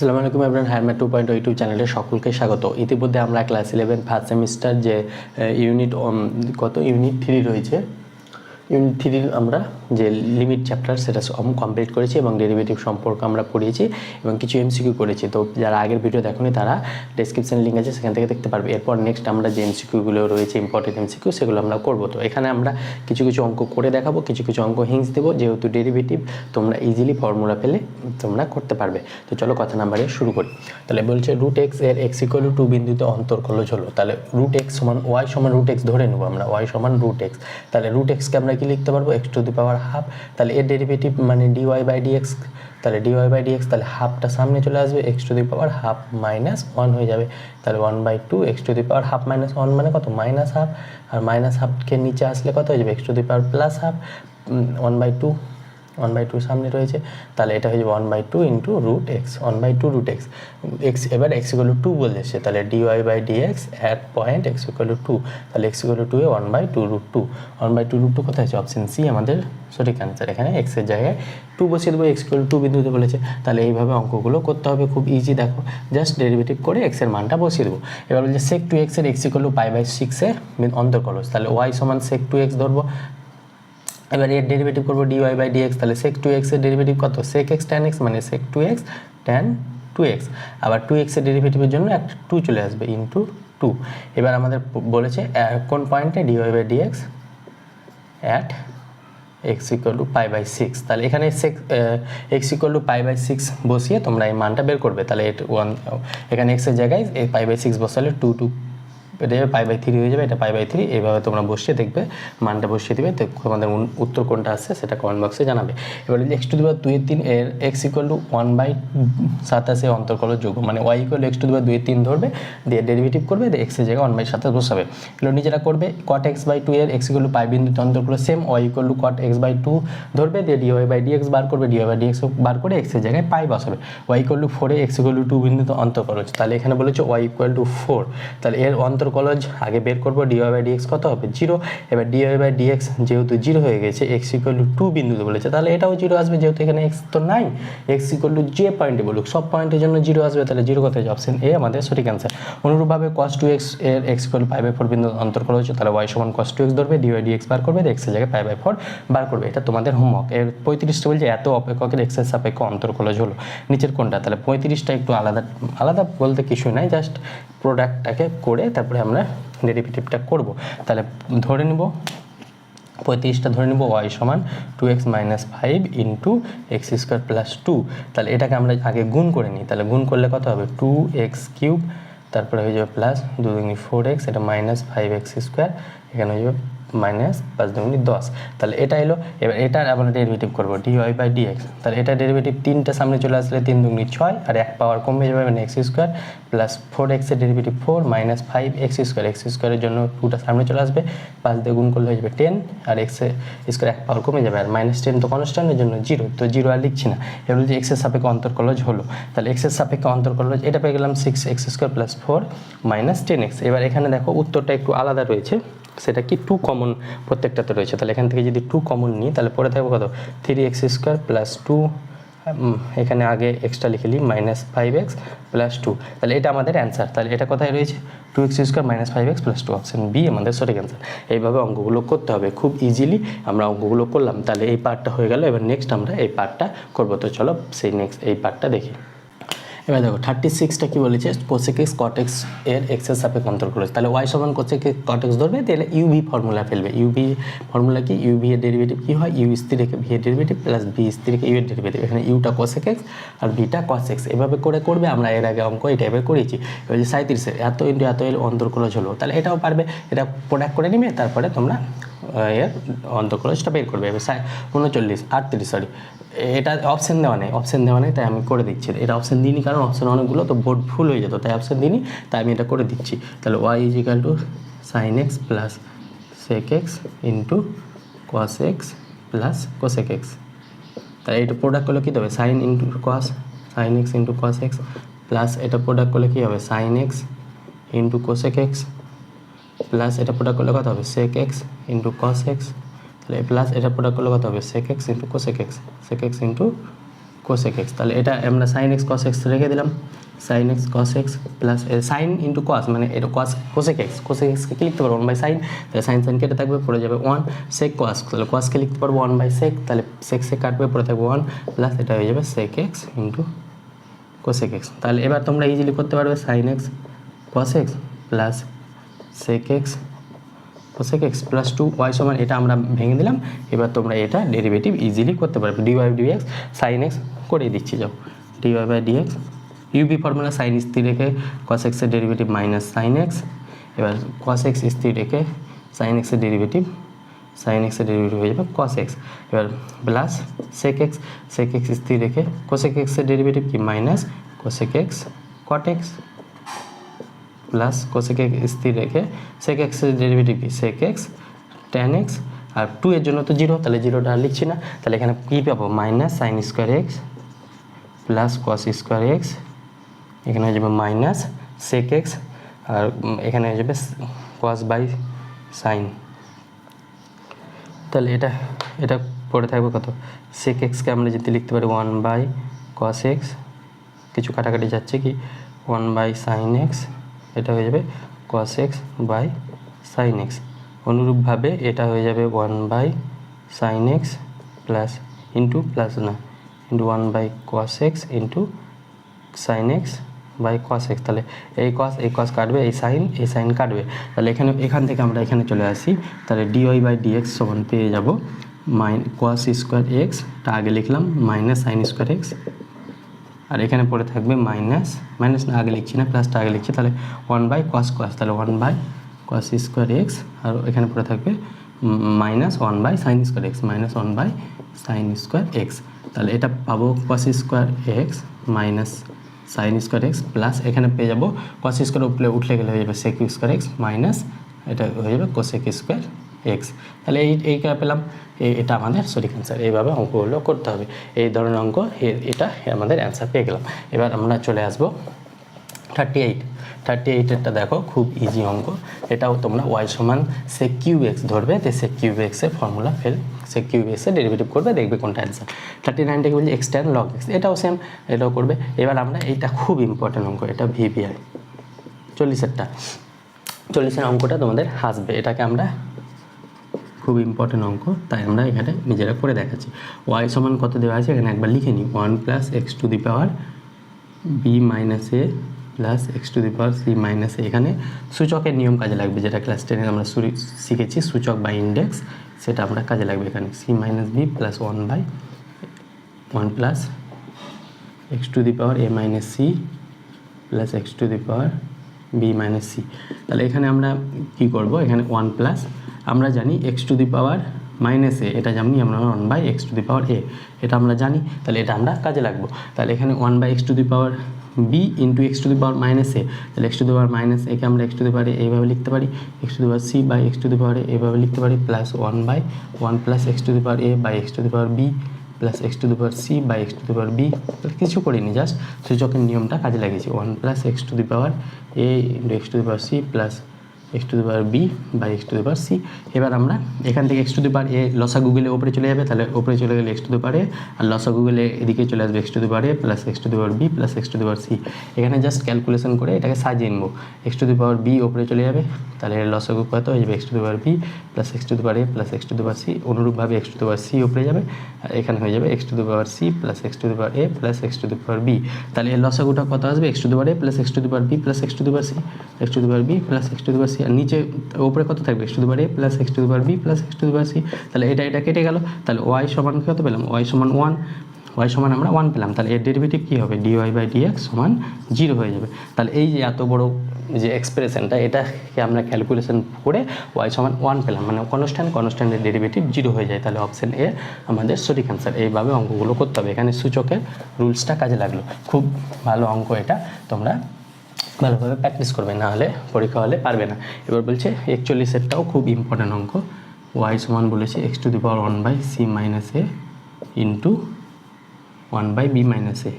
আসসালামু আলাইকুম everyone, হায়ারম্যাথ 2.0 YouTube চ্যানেলে সকলকে স্বাগত। ইতিমধ্যে আমরা ক্লাস 11 ফার্স্ট সেমিস্টার যে ইউনিট 3 রয়েছে, ইউনিট 3 আমরা যে লিমিট চ্যাপ্টার সেটা কমপ্লিট করেছি এবং ডেরিভেটিভ সম্পর্ক আমরা পড়িয়েছি এবং কিছু এমসিকিউ করেছি। তো যারা আগের ভিডিও দেখোনি তারা ডেসক্রিপশানে লিঙ্ক আছে, সেখান থেকে দেখতে পারবে। এরপর নেক্সট আমরা যে এমসিকিউগুলো রয়েছে, ইম্পর্টেন্ট এমসিকিউ, সেগুলো আমরা করবো। তো এখানে আমরা কিছু কিছু অঙ্ক করে দেখাবো, কিছু কিছু অঙ্ক হিন্টস দেবো। যেহেতু ডেরিভেটিভ তোমরা ইজিলি ফর্মুলা পেলে তোমরা করতে পারবে। তো চলো কথা নাম্বারে শুরু করি। তাহলে বলছে রুট এক্স এর এক্স ইকুয়াল টু 2 বিন্দুতে অন্তর্কলজ হলো। তাহলে রুট এক্স সমান ওয়াই সমান রুট এক্স ধরে নেবো আমরা, ওয়াই সমান রুট এক্স। তাহলে রুট এক্সকে আমরা কি লিখতে পারবো? X to the power half. তাহলে এর ডেরিভেটিভ মানে ডিওয়াই বাই ডিএক্স। তাহলে ডিওয়াই বাই ডিএক্স, তাহলে হাফটা সামনে চলে আসবে, x to the power half minus 1 হয়ে যাবে। তাহলে 1/2 x to the power half minus 1 মানে কত? Minus half. আর মাইনাস হাফকে নিচে আসলে কত হয়ে যাবে? X to the power plus half. 1/2 সামনে রয়েছে, তাহলে এটা হয়ে যাবে 1/2 into root x, 1/2 root x. X এবার এক্স ইকুয়াল টু 2 বলেছে, তাহলে dy by dx at point x equal to 2। তাহলে x equal to 1/2 root 2। 1/2 root 2 কোথায় আছে? অপশন সি আমাদের সঠিক অ্যান্সার। এখানে এক্সের জায়গায় 2 বসিয়ে দেবো, এক্স ইকুয়াল টু 2 বিন্দুতে বলেছে। তাহলে এইভাবে অঙ্কগুলো করতে হবে, খুব ইজি। দেখো জাস্ট ডেরিভেটিভ করে এক্সের মানটা বসিয়ে দেবো। এবার বলছে sec 2x এর এক্স ইকুয়াল টু π/6 অন্তর্কলজ। তাহলে ওয়াই সমান sec 2x ধরবো। এবার এর ডেরিভেটিভ করবো ডিওয়াই বাই ডিএক্স। তাহলে sec 2x এর ডেরিভেটিভ কত? sec x tan x মানে sec 2x tan 2x। আবার 2x এর ডেরিভেটিভের জন্য একটা 2 চলে আসবে ইন্টু 2। এবার আমাদের বলেছে কোন পয়েন্টে? Dy by dx at x equal to π/6। তাহলে এখানে এক্স ইকুয়াল টু π/6 বসিয়ে তোমরা এই মানটা বের করবে। তাহলে এখানে এক্সের জায়গায় এই π/6 বসালে 2 এটা যাবে π/3 হয়ে যাবে, এটা π/3। এইভাবে তোমরা বসিয়ে দেখবে, মানটা বসিয়ে দেবে। তো তোমাদের উত্তর কোনটা আসছে সেটা কমেন্ট বক্সে জানাবে। এবার এক্স টু দি পাওয়ার 2/3 এর এক্স ইকুয়াল টু 1/27 অন্তর্কলজ যোগ, মানে y equal to x to the power 2/3 ধরবে, দিয়ে ডেরিভেটিভ করবে, দিয়ে এক্সের জায়গায় 1/27 বসাবে। এগুলো নিজেরা করবে। cot x/2 এর এক্স ইকুয়াল টু পাই বিন্দুতে অন্তর্কলজ same, y equal to cot x/2 ধরবে, দিয়ে ডিওয়াই বাই ডিএক্স বার করবে, ডিওয়াই বাই ডিএক্স বার করে এক্সের জায়গায় পাই বসাবে। ওয়াই ইকুয়াল টু 4 এ এক্স ইকুয়াল টু 2 বিন্দুতে অন্তর্কলজ। তাহলে এখানে বলেছে ওয়াই ইকুয়াল টু 4। তাহলে এর অন্তর্কলজ আগে বের করবো। ডিওয়াই বাই ডিএক্স কত হবে? 0। এবার ডিওয়াই বাই ডিএক্স যেহেতু 0 হয়ে গেছে, এক্স ইকুয়াল টু 2 বিন্দুতে বলেছে, তাহলে এটাও 0 আসবে, যেহেতু এখানে এক্স তো নাই। এক্স ইকুয়াল টু যে পয়েন্টে বলুক সব পয়েন্টের জন্য 0 আসবে, তাহলে 0 কোথায়? অপশন এ আমাদের সঠিক অ্যান্সার। অনুরূপভাবে cos 2x এর এক্স ইকুয়াল টু π/4 বিন্দু অন্তর্কলজ, তাহলে ওয়াই সমান cos 2x ধরবে, ডিওয়াই ডিএক্স বার করবে, এক্সের জায়গায় π/4 বার করবে। এটা তোমাদের হোমওয়ার্ক। এর 35টা বলছে এত অপেক্ষকের এক্সের সাপেক্ষ অন্তর্কলজ হলো। নিচের কোনটা? তাহলে 35টা একটু আলাদা বলতে কিছুই নাই, জাস্ট প্রোডাক্টটাকে করে তারপরে আমরা ডেরিভেটিভটা করব। তাহলে ধরে নিব 35টা ধরে নেব ওয়াই সমান 2x minus 5 into x square plus 2। তাহলে এটাকে আমরা আগে গুণ করে নিই। তাহলে গুণ করলে কত হবে? 2x কিউব, তারপরে হয়ে যাবে প্লাস 2 দুগুণে 4x, এটা মাইনাস 5x স্কোয়ার, এখানে হয়ে যাবে মাইনাস 5 দুগুণে 10। তাহলে এটা এলো। এবার এটার আমরা ডেরিভেটিভ করবো ডিওয়াই বাই ডিএক্স। তাহলে এটা ডেরিভেটিভ 3টা সামনে চলে আসলে 3 দুগুণে 6, আর 1 পাওয়ার কমে যাবে মানে এক্স স্কোয়ার প্লাস 4x এর derivative 4 minus 5x square. X স্কোয়ারের জন্য 2টা সামনে চলে আসবে, 5 দিয়ে গুণ করলে হয়ে যাবে 10, আর এক্স স্কোয়ার 1 পাওয়ার কমে যাবে, আর -10 তো কনস্ট্যান্টের জন্য 0, তো 0 আর লিখছি না। এবার যে এক্সের সাপেক্ষে অন্তর্কলজ হলো, তাহলে এক্সের সাপেক্ষে অন্তর্কলজ এটা পেয়ে গেলাম 6x square plus 4 minus 10x। এবার এখানে দেখো উত্তরটা একটু আলাদা রয়েছে, সেটা কি 2 কমন প্রত্যেকটাতে রয়েছে। তাহলে এখান থেকে যদি 2 কমন নিই, তাহলে পরে থাকবে কত? 3x স্কোয়ার প্লাস 2, এখানে আগে এক্সট্রা লিখে নিই মাইনাস 5x প্লাস 2। তাহলে এটা আমাদের অ্যান্সার। তাহলে এটা কোথায় রয়েছে? 2x square minus 5x plus 2, option B আমাদের সঠিক অ্যান্সার। এইভাবে অঙ্কগুলো করতে হবে, খুব ইজিলি আমরা অঙ্কগুলো করলাম। তাহলে এই পার্টটা হয়ে গেল। এবার নেক্সট আমরা এই পার্টটা করবো। তো চলো সেই নেক্সট এই পার্টটা দেখি। এবার দেখো 36টা কি বলেছে? cosec x cot x এর এক্সের সাপেক্ষে অন্তর্কলজ। তাহলে ওয়াই সমান cosec x cot x ধরবে, তাহলে ইউভি ফর্মুলা ফেলবে। ইউভি ফর্মুলা কি? ইউভি এর ডেরিভেটিভ কি হয়? ইউ স্থির রেখে ভি এর ডেরিভেটিভ প্লাস ভি স্থির রেখে ইউ এর ডেরিভেটিভ। এখানে ইউটা cosec x আর ভিটা cos x। এভাবে করে করবে। আমরা এর আগে অঙ্ক এই টাইপের করেছি। এবার যে 37 এত ইন্টু এত এর অন্তর্কলজ হলো, তাহলে এটাও পারবে। এটা প্রোডাক্ট করে নিবে, তারপরে তোমরা এর অন্তর্কলজটা বের করবে। এবার 38 সরি, এটা অপশান দেওয়া নেই, তাই আমি করে দিচ্ছি। এটা অপশান দিইনি, কারণ অপশান অনেকগুলো তো বোর্ড ফুল হয়ে যেত, তাই অপশান দিইনি, তাই আমি এটা করে দিচ্ছি। তাহলে y is equal to sine x plus sec x into cos x plus cosec x. তাহলে এটা প্রোডাক্ট করলে কী হবে? Sine into cos, sine x into cos x, plus এটা প্রোডাক্ট করলে কী হবে? Sine x into cosec x, plus এটা প্রোডাক্ট করলে কত হবে? Sec x into cos x, তাহলে প্লাস এটা প্রোডাক্ট করলে কত হবে? Sec x into cosec x, sec x into cosec x, তাহলে এটা আমরা সাইন এক্স কস এক্স রেখে দিলাম, sine x cos x plus sine into cos, মানে এটা কস কোসেক এক্সকে কি লিখতে পারবো 1/sin, তাহলে সাইন সাইন কেটে থাকবে, পড়ে যাবে 1 সেক কস, তাহলে কসকে লিখতে পারবো 1/sec, তাহলে সেক কাটবে, পড়ে থাকবে 1 প্লাস এটা হয়ে যাবে sec x into cosec x. তাহলে এবার তোমরা ইজিলি করতে পারবে sine x cos x plus sec x cosec x plus 2y সমান, এটা আমরা ভেঙে দিলাম। এবার তোমরা এটা ডেরিভেটিভ ইজিলি করতে পারবে, dy/dx সাইন এক্স করে দিচ্ছি, যাও dy/dx ইউবি ফর্মুলা সাইন স্থির রেখে কস এক্সের ডেরিভেটিভ মাইনাস সাইন এক্স, এবার কস এক্স স্থির রেখে সাইন এক্সের ডেরিভেটিভ হয়ে যাবে কস এক্স, এবার প্লাস সেক এক্স স্থির রেখে কোসেক এক্সের ডেরিভেটিভ কি minus cosec x cot x plus cosec x স্থির রেখে সেক এক্সের ডেরিভেটিভ কি সেক এক্স ট্যান এক্স, আর 2 এর জন্য তো 0, তাহলে 0টা আর লিখছি না, তাহলে এখানে কী পাবো minus sine square x plus cos square x, এখানে হয়ে যাবে মাইনাস সেক এক্স, আর এখানে হয়ে যাবে কস বাই সাইন, তাহলে এটা পড়ে থাকবে কত সেক এক্সকে আমরা যদি লিখতে পারি 1/cos x, কিছু কাটাকাটি যাচ্ছে কি 1/sin x, এটা হয়ে যাবে cos x by sin x, অনুরূপভাবে এটা হয়ে যাবে 1/sin x plus into plus না into 1/cos x into sin x by cos x, তাহলে এই cos কাটবে, এই সাইন কাটবে, তাহলে এখান থেকে আমরা এখানে চলে আসি, তাহলে dy/dx সমান পেয়ে যাব cos স্কোয়ার এক্সটা আগে লিখলাম মাইনাস সাইন স্কোয়ার এক্স, আর এখানে পড়ে থাকবে মাইনাস না আগে লিখছি না, প্লাসটা আগে লিখছি, তাহলে 1/cos, তাহলে 1/cos স্কোয়ার এক্স, আর এখানে পড়ে থাকবে minus 1/sin square x, minus 1/sin square x, তাহলে এটা পাবো cos square x minus sine square x plus এখানে পেয়ে যাবো cos স্কোয়ার উপরে উঠলে গেলে হয়ে যাবে sec স্কোয়ার এক্স মাইনাস এটা হয়ে যাবে cosec স্কোয়ার এক্স, তাহলে এইটা পেলাম, এটা আমাদের সঠিক অ্যান্সার। এইভাবে অঙ্কগুলো করতে হবে, এই ধরনের অঙ্ক এটা আমাদের অ্যান্সার পেয়ে গেলাম। এবার আমরা চলে আসবো 38এরটা দেখো খুব ইজি অঙ্ক, এটাও তোমরা y সমান sec কিউব এক্স ধরবে, তো sec কিউব এক্সের ফর্মুলা sec কিউব এক্সের ডেরিভেটিভ করবে, দেখবে কোনটা অ্যান্সার। 39টাকে বলছি x tan log x, এটাও সেম, এটাও করবে। এবার আমরা এইটা খুব ইম্পর্টেন্ট অঙ্ক, এটা VBI 40এর অঙ্কটা তোমাদের হাসবে, এটাকে আমরা খুব ইম্পর্টেন্ট অঙ্ক, তাই আমরা এখানে নিজেরা করে দেখাচ্ছি। y সমান কত দেওয়া আছে এখানে একবার লিখে নিই, 1 + x to the power b - a plus x to the power c - a, এখানে সূচকের নিয়ম কাজে লাগবে, যেটা ক্লাস 10 আমরা শিখেছি, সূচক বা ইন্ডেক্স, সেটা আমরা কাজে লাগবে এখানে, c - b plus 1 plus x to the power a - c plus x to the power b - c। তাহলে এখানে আমরা কি করব, এখানে 1 প্লাস আমরা জানি x to the power minus a, এটা জানি আমরা 1/x to the power a, এটা আমরা জানি, তাহলে এটা আমরা কাজে লাগবো। তাহলে এখানে 1/x to the power b into x to the power minus এ, তাহলে x to the power minus একে আমরা x to the power a এইভাবে লিখতে পারি, x to the power c by x to the power a এইভাবে লিখতে পারি, plus 1/1 plus x to the power a by x to the power b plus x to the power c by x to the power b, কিছু করিনি, just সূচকের নিয়মটা কাজে লাগিয়েছি, 1 plus x to the power a into x to the power c plus x to the power b by x to the power c। এবার আমরা এখান থেকে x to the power a লসাগু গেলে ওপরে চলে যাবে, তাহলে ওপরে চলে গেলে x to the power a, আর লসাগু গেলে এদিকে চলে আসবে x to the power a plus x to the power b plus x to the power c। এখানে জাস্ট ক্যালকুলেশন করে এটাকে সাজিয়ে নেবো, x to the power b ওপরে চলে যাবে, তাহলে লসাগু কত হয়ে যাবে x to the power b plus x to the power a plus x to the power c, অনুরূপভাবে x to the power c ওপরে যাবে, আর এখানে হয়ে যাবে x to the power c plus x to the power a plus x to the power b, তাহলে এর লসাগুটা কত আসবে x to the power a plus x to the power b plus x to the power c, x to the power b plus x to the power c, আর নিচে উপরে কত থাকবে x to the power a plus x to the power b plus x to the power c, তাহলে এটা কেটে গেল, তাহলে y সমান কত পেলাম, y সমান 1, y সমান আমরা 1 পেলাম, তাহলে এর ডেরিভেটিভ কী হবে dy/dx সমান 0 হয়ে যাবে। তাহলে এই যে এত বড় যে এক্সপ্রেশনটা, এটাকে আমরা ক্যালকুলেশন করে y সমান 1 পেলাম, মানে কনস্ট্যান্টের ডেরিভেটিভ 0 হয়ে যায়, তাহলে অপশন এ আমাদের সঠিক অ্যান্সার। এইভাবে অঙ্কগুলো করতে হবে, এখানে সূচকের রুলসটা কাজে লাগলো, খুব ভালো অঙ্ক এটা, তোমরা ভালোভাবে প্র্যাকটিস করবে, না হলে পরীক্ষা হলে পারবে না। এবার বলছে 41এরটাও খুব ইম্পর্ট্যান্ট অঙ্ক, y সমান বলেছে x to the power 1/c - a into 1/b - a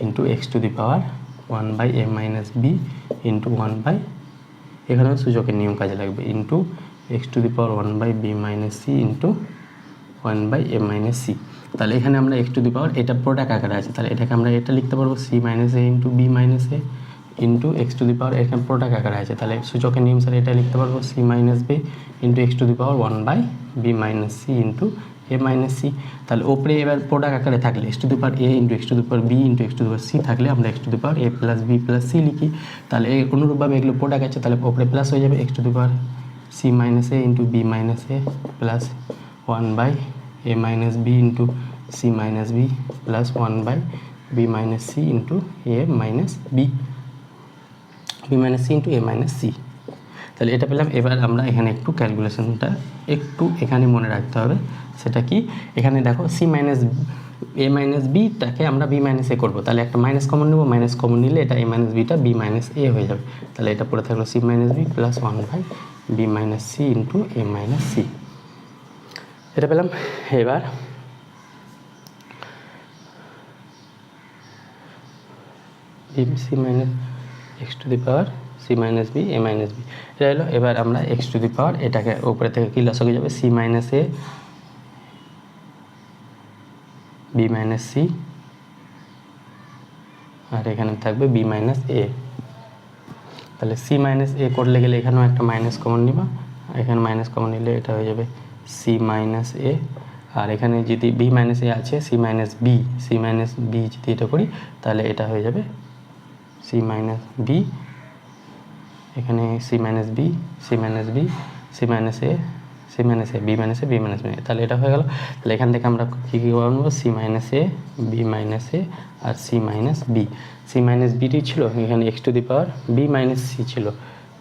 into x to the power 1/a - b into 1/, এখানেও সূচকের নিয়ম কাজে লাগবে, into x to the power 1/b - c into 1/a - c। তাহলে এখানে আমরা এক্স টু দি পাওয়ার এটা প্রোডাক্ট আকারে আছে, তাহলে এটাকে আমরা এটা লিখতে পারবো C minus A into B minus A into x to the power এখানে প্রোডাক্ট আকারে আছে, তাহলে সূচকের নিয়ম স্যার এটা লিখতে পারবো C minus B into x to the power 1/b minus C into A minus C. তাহলে ওপরে এবার প্রোডাক্ট আকারে থাকলে x to the power A into x to the power B into x to the power C থাকলে আমরা x to the power A plus B plus C লিখি। তাহলে এই অনুরূপভাবে এগুলো প্রোডাক্ট আছে, তাহলে ওপরে প্লাস হয়ে যাবে x to the power C minus A into B minus A plus 1/a minus B into C minus B plus 1/b minus C into A minus B minus C into A minus C. তাহলে এটা পেলাম। এবার আমরা এখানে একটু ক্যালকুলেশনটা একটু এখানে মনে রাখতে হবে, সেটা কি এখানে দেখো সি মাইনাস এ মাইনাস বিটাকে আমরা বি মাইনাস এ করবো, তাহলে একটা মাইনাস কমন নেবো, মাইনাস কমন নিলে এটা a minus beta b minus a হয়ে যাবে। তাহলে এটা পড়ে থাকলো c minus B plus 1/b minus C into এ মাইনাস সি, এটা পেলাম। এবার c minus x to the power C minus b a minus b এটা হলো। এবার আমরা এক্স টু দি পাওয়ার এটাকে উপরে থেকে কি লসক হয়ে যাবে C minus A B minus C আর এখানে থাকবে বি মাইনাস এ। তাহলে সি মাইনাস এ করলে গেলে এখানেও একটা মাইনাস কমন নিবা, এখানে মাইনাস কমন নিলে এটা হয়ে যাবে সি মাইনাস এ, আর এখানে যদি বি মাইনাস এ আছে সি মাইনাস বি যদি এটা করি তাহলে এটা হয়ে যাবে সি মাইনাস বি, এখানে C minus B C minus B C minus A C minus A B minus A B minus B, তাহলে এটা হয়ে গেল। তাহলে এখান থেকে আমরা কী কী বানাবো c minus A B minus এ আর C minus B. C minus বিটি ছিল, এখানে x to the power b minus c ছিল,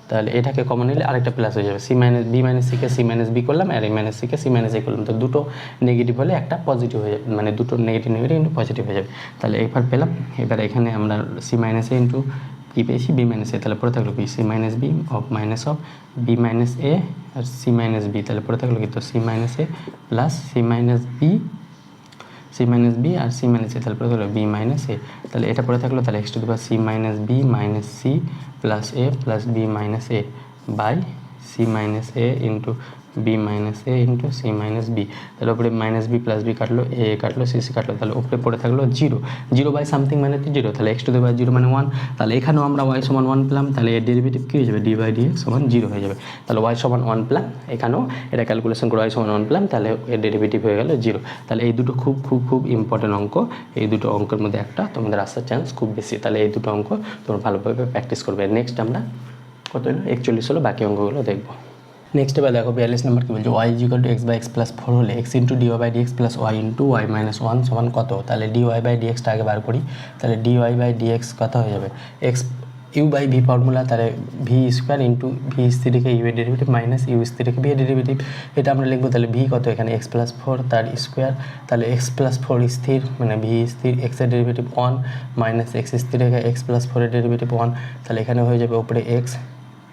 তাহলে এটাকে কমন নিলে আরেকটা প্লাস হয়ে যাবে সি মাইনাস বি মাইনাস সিকে সি মাইনাস বি করলাম আর এ মাইনাস সিকে সি মাইনাস এ করলাম, তো দুটো নেগেটিভ হলে একটা পজিটিভ হয়ে যাবে, মানে দুটো নেগেটিভ কিন্তু পজিটিভ হয়ে যাবে। তাহলে এবার পেলাম। এবার এখানে আমরা সি মাইনাস এ ইন্টু কী পেয়েছি বি মাইনাস এ, তাহলে পরে থাকলো কি C minus B of B minus এ আর সি মাইনাস বি, তাহলে পরে থাকলো কি তো C minus A plus C minus B আর সি মাইনাস এ, তাহলে পরে থাকলো বি মাইনাস এ। তাহলে এটা পরে থাকলো, তাহলে x to the power C minus B minus C plus A plus B minus A by C minus A into B minus A into C minus B. তাহলে উপরে মাইনাস বি প্লাস বি কাটলো, এ কাটলো, C কাটলো, তাহলে উপরে পড়ে থাকলো zero by something মানে তো জিরো, তাহলে এক্স টু দি পাওয়ার 0 মানে 1, তাহলে এখানেও আমরা ওয়াই সমান 1 পেলাম, তাহলে এর ডেরিভেটিভ কী হয়ে যাবে ডি বাই ডি এক্স সমান 0 হয়ে যাবে। তাহলে ওয়াই সমান 1 পেলাম, এখানেও এটা ক্যালকুলেশন করে ওয়াই সমান 1 পেলাম, তাহলে এর ডেরিভেটিভ হয়ে গেল 0। তাহলে এই দুটো খুব খুব খুব ইম্পর্টেন্ট অঙ্ক, এই দুটো অঙ্কের মধ্যে একটা তোমাদের আসার চান্স খুব বেশি, তাহলে এই দুটো অঙ্ক তোমরা ভালোভাবে প্র্যাকটিস করবে। নেক্সট আমরা কত হলো 41 হলো, বাকি অঙ্কগুলো দেখবো। নেক্সট এবার দেখো 42 নম্বর কী বলছে y is equal to x by x plus 4 হলে x into dy by dx plus y into y minus 1 সমান কত। তাহলে ডিওয়াই বাই ডিএক্সটা আগে বার করি, তাহলে ডিওয়াই বাই ডিএক্স কত হয়ে যাবে x u by v formula, তাহলে ভি স্কোয়ার ইন্টু ভি স্থিরকে ইউ এর ডেরিভেটিভ মাইনাস ইউ স্থিরকে ভি এর ডেরিভেটিভ, এটা আমরা লিখবো। তাহলে ভি কত এখানে এক্স প্লাস 4 তার স্কোয়ার, তাহলে এক্স প্লাস 4 স্থির মানে ভি স্থির, এক্স এর ডেরিভেটিভ 1 মাইনাস এক্স স্থিরকে এক্স প্লাস 4 এর ডেরিভেটিভ 1, তাহলে এখানে হয়ে যাবে উপরে x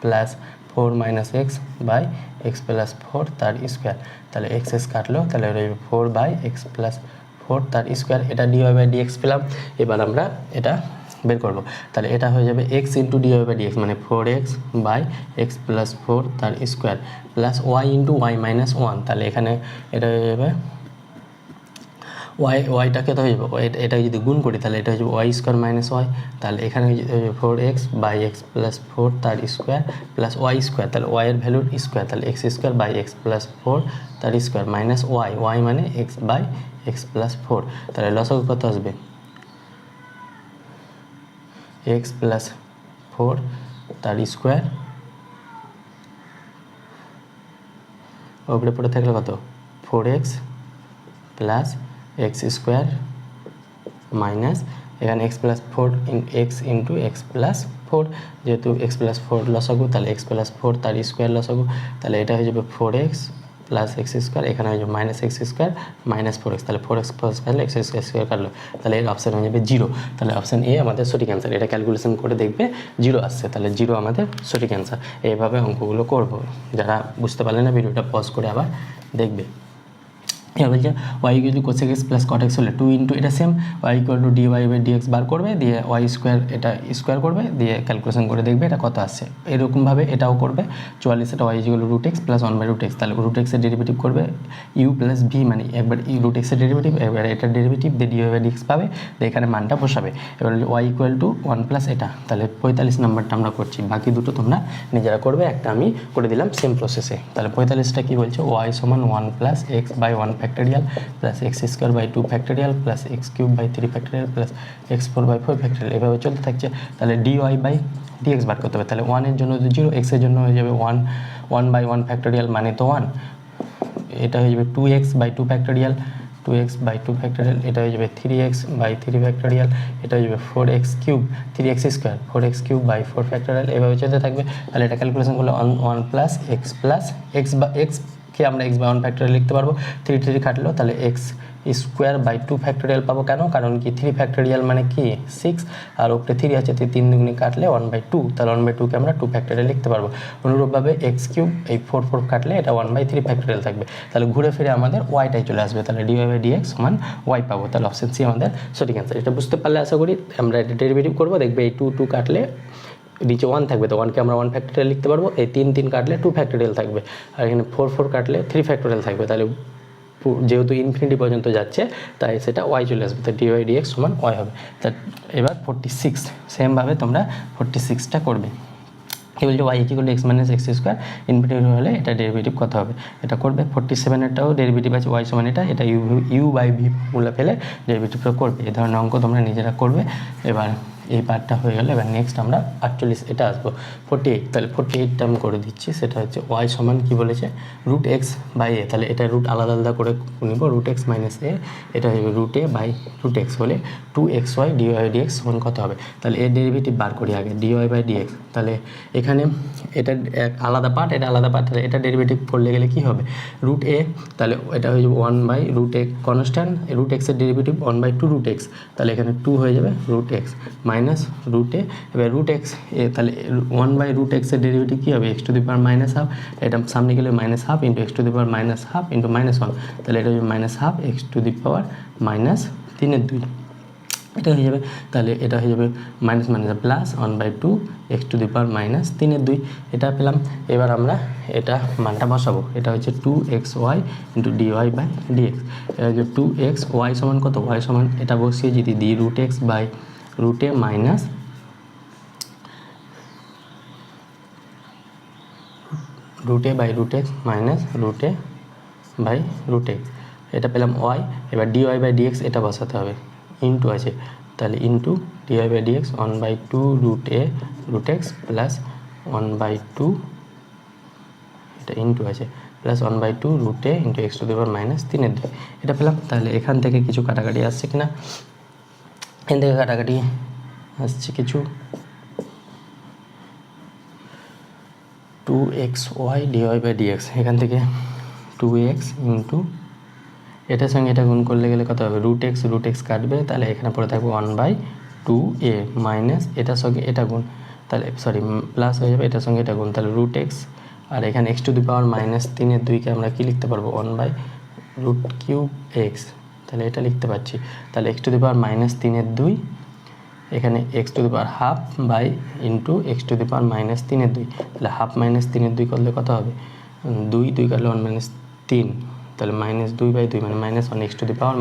plus 4 minus x by x plus 4 তার স্কোয়ার, তাহলে এক্স কাটলো, তাহলে রইবে 4 বাই এক্স প্লাস 4 তার স্কোয়ার, এটা ডিওয়াই বাই ডিএক্স পেলাম। এবার আমরা এটা বের করবো, তাহলে এটা হয়ে যাবে x into dy by dx মানে 4x বাই এক্স প্লাস 4 তার square plus y into y minus 1, তাহলে এখানে এটা হয়ে যাবে ওয়াইটাকে তো হয়ে যাবে এটা যদি গুণ করি তাহলে এটা হয়ে যাবে ওয়াই স্কোয়ার মাইনাস ওয়াই, তাহলে এখানে হয়ে যাবে 4x বাই এক্স প্লাস 4 তার স্কোয়ার প্লাস ওয়াই স্কোয়ার, তাহলে ওয়াইয়ের ভ্যালুর স্কোয়ার, তাহলে x square by x plus 4 তার স্কোয়ার মাইনাস ওয়াই মানে এক্স বাই এক্স প্লাস 4, তাহলে লসাগু কত আসবে এক্স প্লাস 4 তার স্কোয়ার ওপরে পড়ে থাকলে কত 4x plus x square minus এখানে x plus 4 x into x plus 4, যেহেতু এক্স প্লাস 4 লসাগু তাহলে এক্স প্লাস 4 তার স্কোয়ার লসাগু, তাহলে এটা হয়ে যাবে 4x প্লাস এক্স স্কোয়ার, এখানে হয়ে যাবে minus x square minus 4x, তাহলে 4x প্লাস কাটলে এক্স স্কোয়ার কাটলো, তাহলে এর অপশান হয়ে যাবে 0, তাহলে অপশান এ আমাদের সঠিক অ্যান্সার। এটা ক্যালকুলেশন করে দেখবে 0 আসছে, তাহলে 0 আমাদের সঠিক অ্যান্সার। এইভাবে অঙ্কগুলো করবো, যারা বুঝতে পারলে না ভিডিওটা পজ করে আবার দেখবে। এবার বলছে y equal to cosec x plus cot x হলে 2 ইন্টু এটা same y equal to dy by dx বার করবে, দিয়ে ওয়াই স্কোয়ার এটা স্কোয়ার করবে, দিয়ে ক্যালকুলেশন করে দেখবে এটা কত আসছে। এরকমভাবে এটাও করবে 44, এটা y equal to root x plus 1/√x, তাহলে রুট এক্সের ডেরিভেটিভ করবে ইউ প্লাস ভি, মানে একবার রুট এক্সের ডেরিভেটিভ, এবার এটার ডেরিভেটিভ দিয়ে ডিওয়াই বাই ডিএক্স পাবে, দিয়ে এখানে মানটা বসাবে। এবার ওয়াই ইকুয়াল টু 1 প্লাস এটা, তাহলে 45 নাম্বারটা আমরা করছি, বাকি দুটো তোমরা নিজেরা করবে, একটা আমি করে দিলাম সেম প্রসেসে। তাহলে 45টা কী বলছে, ওয়াই সমান 1 plus x by 1 factorial plus x square by 2 factorial plus x cube by 3 factorial plus x 4 by 4 factorial, এভাবে চলতে থাকছে। তাহলে ডিওয়াই বাই ডিএক্স বার করতে হবে, তাহলে 1 এর জন্য 0, এক্সের জন্য হয়ে যাবে 1 বাই 1 ফ্যাক্টোরিয়াল মানে তো 1, এটা হয়ে যাবে 2x by 2 factorial, 2x by 2 factorial, এটা হয়ে যাবে 3x বাই 3 ফ্যাক্টোরিয়াল, এটা হয়ে যাবে 4x cube 3x square 4x cube by 4 factorial, এভাবে চলতে থাকবে। তাহলে এটা ক্যালকুলেশন করলে 1 প্লাস এক্স বা এক্সকে আমরা এক্স বাই 1 ফ্যাক্টোরিয়াল লিখতে পারবো, 3 কাটলো, তাহলে এক্স স্কোয়ার বাই 2 ফ্যাক্টোরিয়াল পাবো, কেন, কারণ কি 3 ফ্যাক্টোরিয়াল মানে কি 6, আর উপরে 3 আছে, 3 দুগুণে কাটলে 1/2, তাহলে 1/2কে আমরা 2 ফ্যাক্টোরিয়াল লিখতে পারবো। অনুরূপভাবে এক্স কিউব এই 4 কাটলে এটা 1/3 ফ্যাক্টোরিয়াল থাকবে, তাহলে ঘুরে ফিরে আমাদের ওয়াইটাই চলে আসবে, তাহলে ডিওয়াই বাই ডিএক্স সমান ওয়াই পাবো, তাহলে অপশন সি আমাদের সঠিক অ্যান্সার। এটা বুঝতে পারলে আশা করি। আমরা এটা ডেরিভেটিভ করবো, দেখবে এই 2 কাটলে নিচে 1 থাকবে, তো 1কে আমরা 1 ফ্যাক্টোরিয়াল লিখতে পারবো, এই 3 কাটলে 2 ফ্যাক্টোরিয়াল থাকবে, আর এখানে 4 কাটলে 3 ফ্যাক্টোরিয়াল থাকবে, তাহলে যেহেতু ইনফিনিটি পর্যন্ত যাচ্ছে তাই সেটা ওয়াই চলে আসবে, তো ডিওয়াই ডিএক্স সমান ওয়াই হবে। তা এবার 46 সেমভাবে তোমরা 46টা করবে। কি বলছে, y equal to x minus x square infinity হলে এটা ডেরিভেটিভ কত হবে, এটা করবে। 47এরটাও ডেরিভেটিভ আছে ওয়াই সমান এটা ইউ বাই ভি ফর্মুলা ফেলে ডেরিভেটিভটা করবে। এই ধরনের অঙ্ক তোমরা নিজেরা করবে। এবার এই পার্টটা হয়ে গেলে এবার নেক্সট আমরা 48 এটা আসবো 48, তাহলে 48টা আমি করে দিচ্ছি। সেটা হচ্ছে ওয়াই সমান কী বলেছে, রুট এক্স বাই এ, তাহলে এটা রুট আলাদা আলাদা করে নিব, রুট এক্স মাইনাস এ, এটা হয়ে যাবে root A by root x হলে 2xy ডিওয়াই ডিএক্স সমান কত হবে, তাহলে এর ডেরিভেটিভ বার করি আগে, ডিওয়াই বাই ডিএক্স, তাহলে এখানে এটা আলাদা পার্ট, এটা আলাদা পার্ট, তাহলে এটা ডেরিভেটিভ করলে গেলে কী হবে, রুট এ, তাহলে এটা হয়ে যাবে 1/√a কনস্ট্যান্ট, রুট এক্সের ডেরিভেটিভ 1/2 রুট এক্স, তাহলে এখানে 2 হয়ে যাবে রুট এক্স মাইনাস রুট এ, এবার রুট এক্স এ, তাহলে 1/√x-এর ডেরিভেটিভ কী হবে, x⁻⁻², এটা সামনে গেলে -12 ইন্টু x⁻⁻½ ইন্টু -1, তাহলে এটা হবে -12 x⁻⁻3/2, এটা হয়ে যাবে। তাহলে এটা হয়ে যাবে মাইনাস মাইনাস প্লাস 1/2 x⁻⁻3/2, এটা পেলাম। এবার আমরা এটা মানটা বসাবো, এটা হচ্ছে 2xy into dy by dx, এটা হচ্ছে 2xy সমান কত, ওয়াই সমান এটা বসিয়ে যদি দিই root x by root A minus root A by root x minus root A by root x, এটা পেলাম ওয়াই। এবার ডিওয়াই বাই ডিএক্স এটা বসাতে হবে, ইন্টু আছে, তাহলে into dy by dx 1/2 root A root x plus 1/2, এটা into আছে, প্লাস 1/2 রুট এ ইন্টু x⁻⁻3/2, এটা পেলাম। তাহলে এখান থেকে কিছু কাটাকাটি আসছে কিনা, এখান থেকে কাটাকাটি আসছে কিছু, 2xy ডিওয়াই বাই ডিএক্স, এখান থেকে 2x ইন্টু এটার সঙ্গে এটা গুণ করলে গেলে কত হবে, রুট এক্স কাটবে, তাহলে এখানে পড়ে থাকবে 1/2a মাইনাস এটার সঙ্গে এটা গুণ, তাহলে সরি প্লাস হয়ে যাবে, এটার সঙ্গে এটা গুণ, তাহলে রুট এক্স, আর এখানে x⁻⁻3/2কে আমরা কি লিখতে পারবো 1/√3x, তাহলে এটা লিখতে পারছি। তাহলে x⁻⁻3/2, এখানে x⁻½ বাই ইন্টু x⁻⁻3/2, তাহলে ½ -3/2 করলে কত হবে, 2 কাটলে 1 - 3, তাহলে -2/2 মানে -1, x⁻⁻1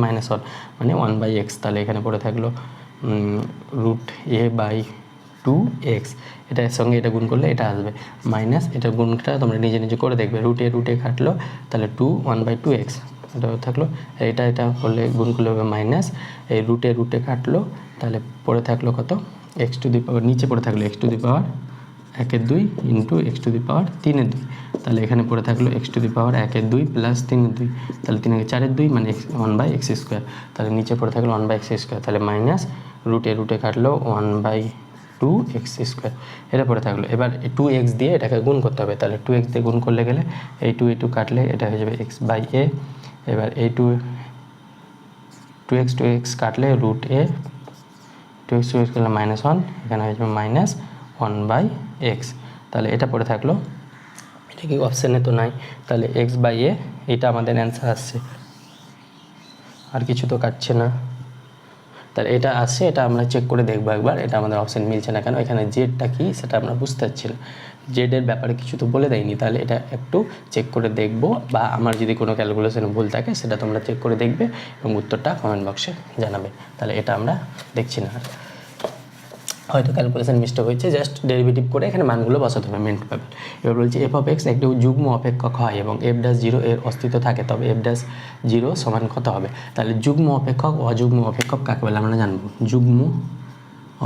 মানে 1/x, তাহলে এখানে পড়ে থাকলো রুট এ বাই 2x, এটার সঙ্গে এটা গুণ করলে এটা আসবে মাইনাস, এটার গুণটা তোমরা নিজে নিজে করে দেখবে, রুট এ কাটলো, তাহলে 1/2x, এটা থাকলো, এটা করলে গুণ করলে হবে মাইনাস, এই রুট এ কাটলো, তাহলে পড়ে থাকলো কত, নিচে পড়ে থাকলো x⁻1/2 ইন্টু x⁻3/2, তাহলে এখানে পড়ে থাকলো x⁻1/2 প্লাস 3/2, তাহলে 3×4=2 মানে 1/x², তাহলে নিচে পড়ে থাকলো 1/x², তাহলে মাইনাস রুট এ কাটলো 1/2x², এটা পড়ে থাকলো। এবার 2x দিয়ে এটাকে গুণ করতে হবে, তাহলে 2x দিয়ে গুণ করলে গেলে এই 2 কাটলে এটা হয়ে যাবে x/a, এবার এই 2x কাটলে রুট এ, 2x কাটলে -1, এখানে হয়ে যাবে -1/x, তাহলে এটা পড়ে থাকলো, এটা কি অপশানে তো নাই, তাহলে x/a এটা আমাদের অ্যান্সার আসছে। আর কিছু তো কাটছে না, তাহলে এটা আসছে, এটা আমরা চেক করে দেখবো একবার, এটা আমাদের অপশান মিলছে না কেন, এখানে জেডটা কি সেটা আমরা বুঝতে পারছি না, জেডের ব্যাপারে কিছু তো বলে দেয়নি, তাহলে এটা একটু চেক করে দেখবো, বা আমার যদি কোনো ক্যালকুলেশনে ভুল থাকে সেটা তোমরা চেক করে দেখবে এবং উত্তরটা কমেন্ট বক্সে জানাবে। তাহলে এটা আমরা দেখছি না, হয়তো ক্যালকুলেশন মিস্টেক হয়েছে, জাস্ট ডেরিভেটিভ করে এখানে মানগুলো বসাতে হবে মেন পাবে। এবার বলছি এফ অফ এক্স একটি যুগ্ম অপেক্ষক হয় এবং এফ ড্যাশ জিরো এর অস্তিত্ব থাকে, তবে এফ ড্যাশ জিরো সমান কত হবে। তাহলে যুগ্ম অপেক্ষক অযুগ্ম অপেক্ষক কাকে বলে আমরা জানবো। যুগ্ম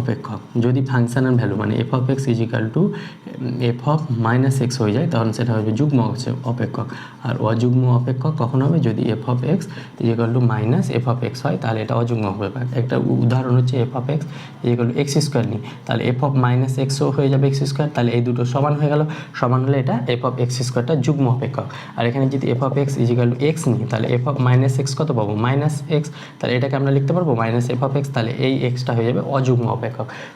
অপেক্ষক যদি ফাংশনের ভ্যালু মানে f of x is equal to f of minus x হয়ে যায় তখন সেটা হবে যুগ্ম অপেক্ষক। আর অযুগ্ম অপেক্ষক কখন হবে, যদি f of x is equal to minus f of x হয় তাহলে এটা অযুগ্ম অপেক্ষক। একটা উদাহরণ হচ্ছে f of x is equal to x square নিই, তাহলে এফ অফ মাইনাস এক্সও হয়ে যাবে এক্স স্কোয়ার, তাহলে এই দুটো সমান হয়ে গেল, সমান হলে এটা এফ অফ এক্স স্কোয়ারটা যুগ্ম অপেক্ষক। আর এখানে যদি f of x is equal to x নিই তাহলে এফ অফ মাইনাস এক্স কত পাবো, মাইনাস এক্স, তাহলে এটাকে আমরা লিখতে পারবো মাইনাস এফ অফ এক্স, তাহলে এই এক্সটা হয়ে যাবে অযুগ্ম অপেক্ষক।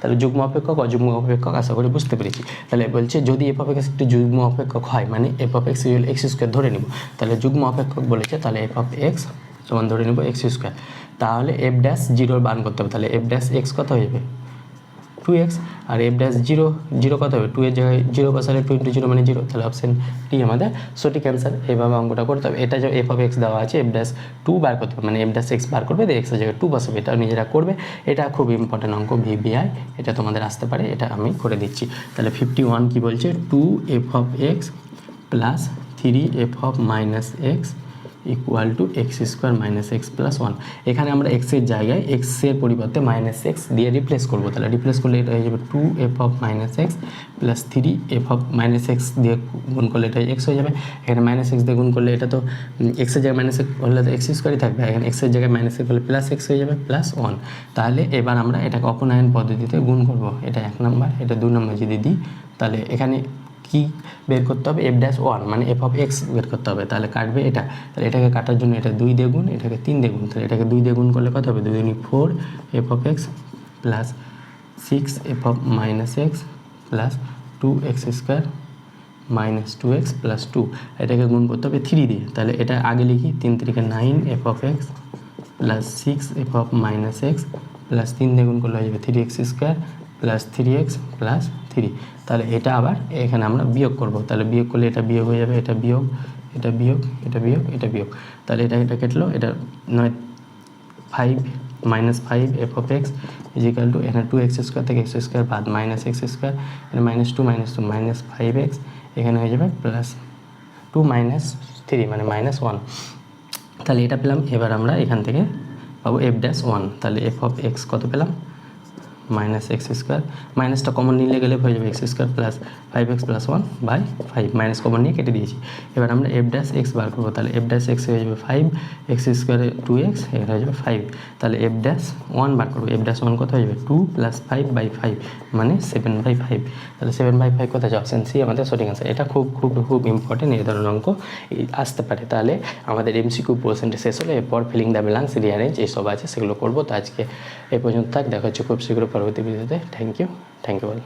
তাহলে যুগ্ম অপেক্ষক অযুগ্ম অপেক্ষক আশা করি বুঝতে পেরেছি। তাহলে বলছে যদি এফ অফ এক্স একটি যুগ্ম অপেক্ষক হয় মানে f of x equal x square ধরে নিব, তাহলে যুগ্ম অপেক্ষক বলেছে, তাহলে এফ অফ এক্স সমান ধরে নিব এক্স স্কোয়ার, তাহলে এফ ড্যাশ জিরোর মান করতে হবে, তাহলে এফ ড্যাশ এক্স কত হয়ে যাবে 2x, আর এফ ড্যাশ জিরো জিরো কত হবে 2 এর জায়গায় জিরো বসালে 2 × 0 মানে 0, তাহলে অপশান ডি আমাদের সঠিক অ্যান্সার। এইভাবে অঙ্কটা করতে হবে। এটা যে এফ অফ এক্স দেওয়া আছে এফ ড্যাশ 2 বার করতে হবে, মানে এফ ড্যাশ এক্স বার করবে দিয়ে এক্সের জায়গায় 2 বসাবে, এটা নিজেরা করবে, এটা খুব ইম্পর্টেন্ট অঙ্ক ভিবিআই, এটা তোমাদের আসতে পারে, এটা আমি করে দিচ্ছি। তাহলে 51 কি বলছে 2 F of x plus 3 F of minus x equal to x square minus x plus 1। এখানে আমরা এক্সের জায়গায় এক্সের পরিবর্তে মাইনাস এক্স দিয়ে রিপ্লেস করবো, তাহলে রিপ্লেস করলে এটা হয়ে যাবে 2 F of minus x plus 3 F of minus x দিয়ে গুণ করলে এটা এক্স হয়ে যাবে, এখানে মাইনাস এক্স দিয়ে গুণ করলে এটা তো এক্সের জায়গায় মাইনাস এক্স হলে তো এক্স স্কোয়ারই থাকবে, এখানে এক্সের জায়গায় মাইনাস এক্স হলে প্লাস এক্স হয়ে যাবে প্লাস 1। তাহলে এবার আমরা এটাকে অপনয়ন পদ্ধতিতে গুণ করবো, এটা 1 নম্বর, এটা 2 নম্বর যদি দিই তাহলে এখানে কি বের করতে হবে এফ ড্যাশ 1 মানে এফ অফ এক্স বের করতে হবে, তাহলে কাটবে এটা, তাহলে এটাকে কাটার জন্য এটা 2 দিয়ে গুণ, এটাকে 3 দিয়ে গুণ, তাহলে এটাকে 2 দিয়ে গুণ করলে কত হবে 2 × 4 F of x plus 6 F of minus x plus 2 x square minus 2x plus 2, এটাকে গুণ করতে হবে 3 দিয়ে, তাহলে এটা আগে লিখি 3 × 9 F of x plus 6 F of minus x plus 3 দিয়ে গুণ করলে হয়ে যাবে 3x square plus 3x plus 3। তাহলে এটা আবার এখানে আমরা বিয়োগ করব, তাহলে বিয়োগ করলে এটা বিয়োগ হয়ে যাবে, এটা বিয়োগ, এটা বিয়োগ, এটা বিয়োগ, এটা বিয়োগ, তাহলে এটা কেটলো, এটা 5 minus 5 f of x is equal to এখানে 2x স্কোয়ার থেকে এক্স স্কোয়ার বাদ মাইনাস এক্স স্কোয়ার, এটা মাইনাস 2 মাইনাস 5x, এখানে হয়ে যাবে প্লাস 2 মাইনাস 3 মানে মাইনাস 1। তাহলে এটা পেলাম। এবার আমরা এখান থেকে পাবো এফ ড্যাশ 1, তাহলে এফ অফ এক্স কত পেলাম মাইনাস এক্স স্কোয়ার, মাইনাসটা কমন নিলে গেলে হয়ে যাবে x square plus 5x plus 1/5, minus common নিয়ে কেটে দিয়েছি। এবার আমরা এফ ড্যাশ এক্স বার করবো, তাহলে এফ ড্যাশ এক্স হয়ে যাবে 5 এক্স স্কোয়ারে 2x, এখানে হয়ে যাবে 5, তাহলে এফ ড্যাশ 1 বার করবো, এফ ড্যাশ 1 কত হয়ে যাবে 2 + 5/5 মানে 7/5, তাহলে 7/5 কোথায় যাবে অপশান সি আমাদের সঠিক অ্যান্সার। এটা খুব খুব খুব ইম্পর্টেন্ট, এই ধরনের অঙ্ক আসতে পারে। তাহলে আমাদের এমসিকিউ পোর্শনটা শেষ হলে এরপর ফিলিং দ্য ব্ল্যাঙ্কস, রিঅ্যারেঞ্জ এইসব আছে সেগুলো করবো। তো আজকে এই পর্যন্ত থাক, দেখা হচ্ছে খুব শীঘ্র পরবর্তী ভিডিওতে। Thank you all.